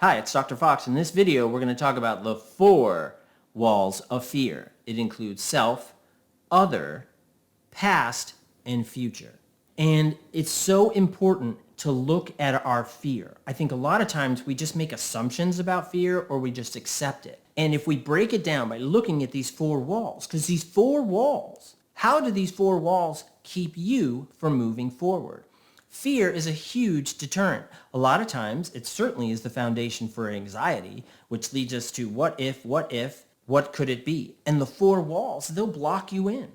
Hi, it's Dr. Fox. In this video, we're going to talk about the 4 walls of fear. It includes self, other, past, and future. And it's so important to look at our fear. I think a lot of times we just make assumptions about fear or we just accept it. And if we break it down by looking at these 4 walls, because these 4 walls, how do these 4 walls keep you from moving forward? Fear is a huge deterrent. A lot of times, it certainly is the foundation for anxiety, which leads us to what if, what could it be? And the 4 walls, they'll block you in.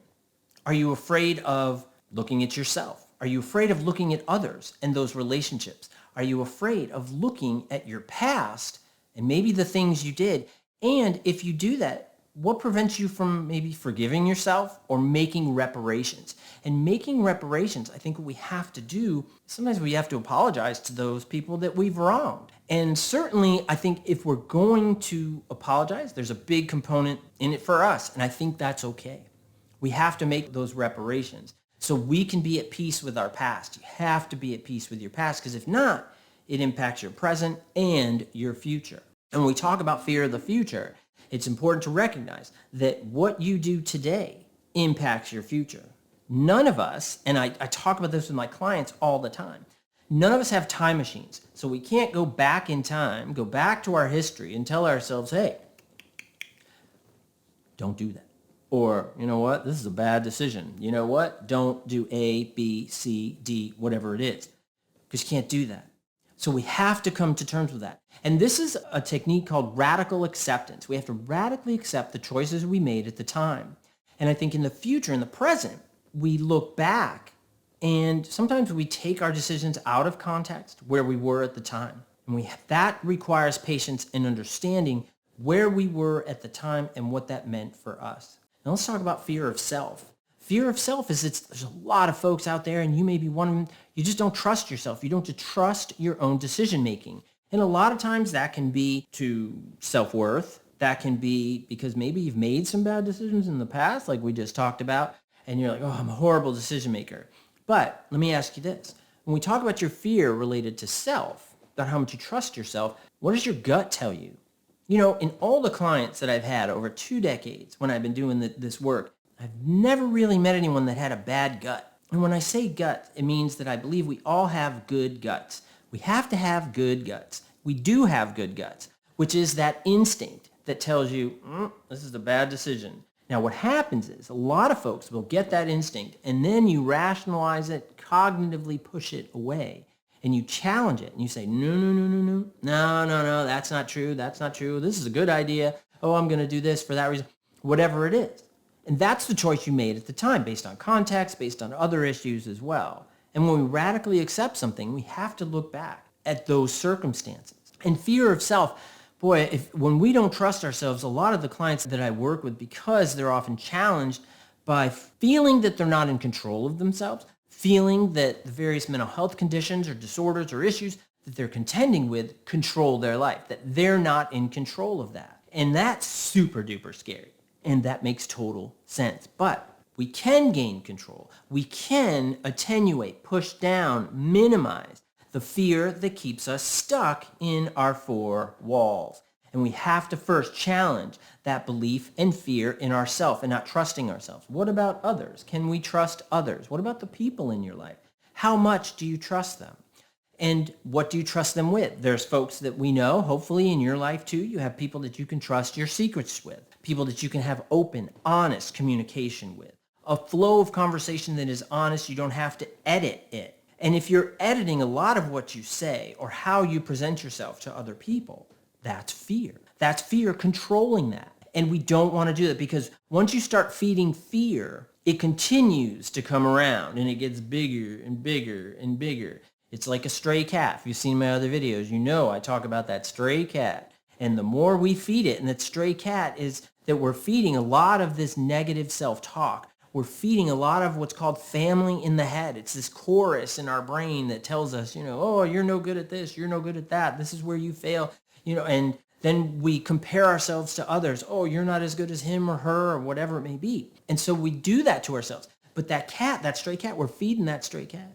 Are you afraid of looking at yourself? Are you afraid of looking at others and those relationships? Are you afraid of looking at your past and maybe the things you did? And if you do that, what prevents you from maybe forgiving yourself or making reparations? And making reparations, I think what we have to do, sometimes we have to apologize to those people that we've wronged. And certainly, I think if we're going to apologize, there's a big component in it for us. And I think that's okay. We have to make those reparations so we can be at peace with our past. You have to be at peace with your past, because if not, it impacts your present and your future. And when we talk about fear of the future, it's important to recognize that what you do today impacts your future. None of us, and I talk about this with my clients all the time, none of us have time machines. So we can't go back in time, go back to our history and tell ourselves, hey, don't do that. Or, you know what, this is a bad decision. You know what, don't do A, B, C, D, whatever it is. Because you can't do that. So we have to come to terms with that. And this is a technique called radical acceptance. We have to radically accept the choices we made at the time. And I think in the future, in the present, we look back and sometimes we take our decisions out of context where we were at the time. And that requires patience and understanding where we were at the time and what that meant for us. Now let's talk about fear of self. Fear of self is there's a lot of folks out there, and you may be one of them. You just don't trust yourself. You don't trust your own decision making. And a lot of times that can be to self-worth. That can be because maybe you've made some bad decisions in the past, like we just talked about, and you're like, oh, I'm a horrible decision maker. But let me ask you this. When we talk about your fear related to self, about how much you trust yourself, what does your gut tell you? You know, in all the clients that I've had over 2 decades when I've been doing this work, I've never really met anyone that had a bad gut. And when I say gut, it means that I believe we all have good guts. We have to have good guts. We do have good guts, which is that instinct that tells you, this is a bad decision. Now, what happens is a lot of folks will get that instinct, and then you rationalize it, cognitively push it away, and you challenge it, and you say, no, that's not true, this is a good idea, oh, I'm going to do this for that reason, whatever it is. And that's the choice you made at the time, based on context, based on other issues as well. And when we radically accept something, we have to look back at those circumstances. And fear of self, boy, when we don't trust ourselves, a lot of the clients that I work with, because they're often challenged by feeling that they're not in control of themselves, feeling that the various mental health conditions or disorders or issues that they're contending with control their life, that they're not in control of that. And that's super duper scary. And that makes total sense. But we can gain control. We can attenuate, push down, minimize the fear that keeps us stuck in our 4 walls. And we have to first challenge that belief and fear in ourselves and not trusting ourselves. What about others? Can we trust others? What about the people in your life? How much do you trust them? And what do you trust them with? There's folks that we know, hopefully in your life too, you have people that you can trust your secrets with, people that you can have open, honest communication with, a flow of conversation that is honest. You don't have to edit it. And if you're editing a lot of what you say or how you present yourself to other people, that's fear. That's fear controlling that. And we don't want to do that, because once you start feeding fear, it continues to come around and it gets bigger and bigger and bigger. It's like a stray cat. If you've seen my other videos, you know I talk about that stray cat. And the more we feed it, and that stray cat is that we're feeding a lot of this negative self-talk. We're feeding a lot of what's called family in the head. It's this chorus in our brain that tells us, oh, you're no good at this, you're no good at that, this is where you fail, and then we compare ourselves to others. Oh, you're not as good as him or her or whatever it may be. And so we do that to ourselves. But that cat, that stray cat, we're feeding that stray cat.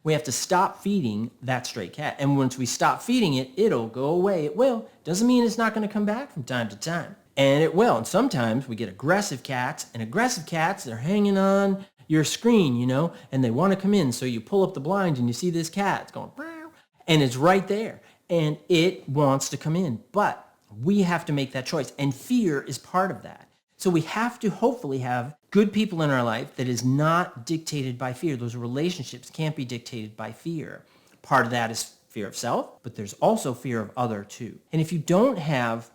We have to stop feeding that stray cat. And once we stop feeding it, it'll go away. It will. Doesn't mean it's not going to come back from time to time. And it will. And sometimes we get aggressive cats, and aggressive cats, they're hanging on your screen, and they want to come in. So you pull up the blind and you see this cat. It's going, meow, and it's right there. And it wants to come in. But we have to make that choice. And fear is part of that. So we have to hopefully have good people in our life that is not dictated by fear. Those relationships can't be dictated by fear. Part of that is fear of self, but there's also fear of other too. And if you don't have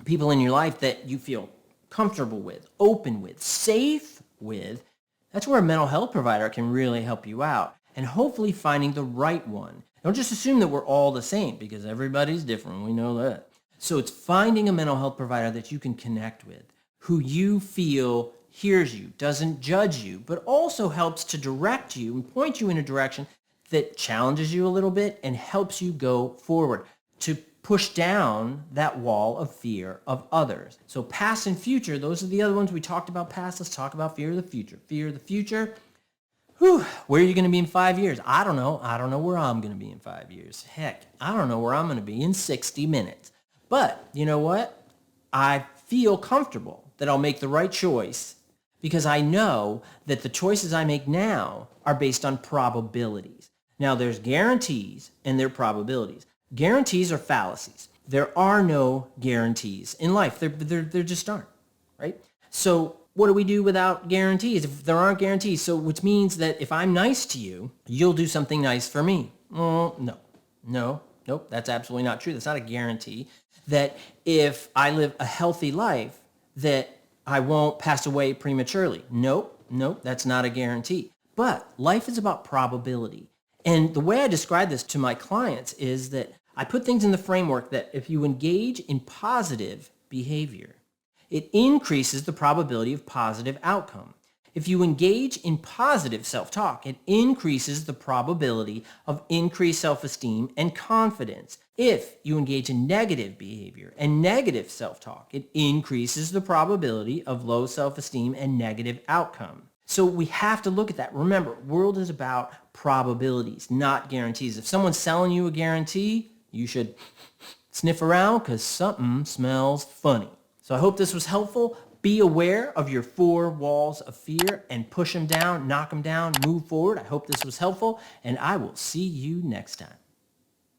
people in your life that you feel comfortable with, open with, safe with, that's where a mental health provider can really help you out. And hopefully finding the right one. Don't just assume that we're all the same, because everybody's different. We know that. So it's finding a mental health provider that you can connect with, who you feel hears you, doesn't judge you, but also helps to direct you and point you in a direction that challenges you a little bit and helps you go forward to push down that wall of fear of others. So past and future, those are the other ones we talked about past. Let's talk about fear of the future. Fear of the future. Where are you going to be in 5 years? I don't know. I don't know where I'm going to be in 5 years. Heck, I don't know where I'm going to be in 60 minutes. But you know what? I feel comfortable that I'll make the right choice because I know that the choices I make now are based on probabilities. Now, there's guarantees and there are probabilities. Guarantees are fallacies. There are no guarantees in life. There just aren't, right? So what do we do without guarantees? If there aren't guarantees, so which means that if I'm nice to you, you'll do something nice for me. Nope, that's absolutely not true. That's not a guarantee. That if I live a healthy life, that I won't pass away prematurely. Nope, that's not a guarantee. But life is about probability. And the way I describe this to my clients is that I put things in the framework that if you engage in positive behavior, it increases the probability of positive outcome. If you engage in positive self-talk, it increases the probability of increased self-esteem and confidence. If you engage in negative behavior and negative self-talk, it increases the probability of low self-esteem and negative outcome. So we have to look at that. Remember, world is about probabilities, not guarantees. If someone's selling you a guarantee, you should sniff around because something smells funny. So I hope this was helpful. Be aware of your 4 walls of fear and push them down, knock them down, move forward. I hope this was helpful, and I will see you next time.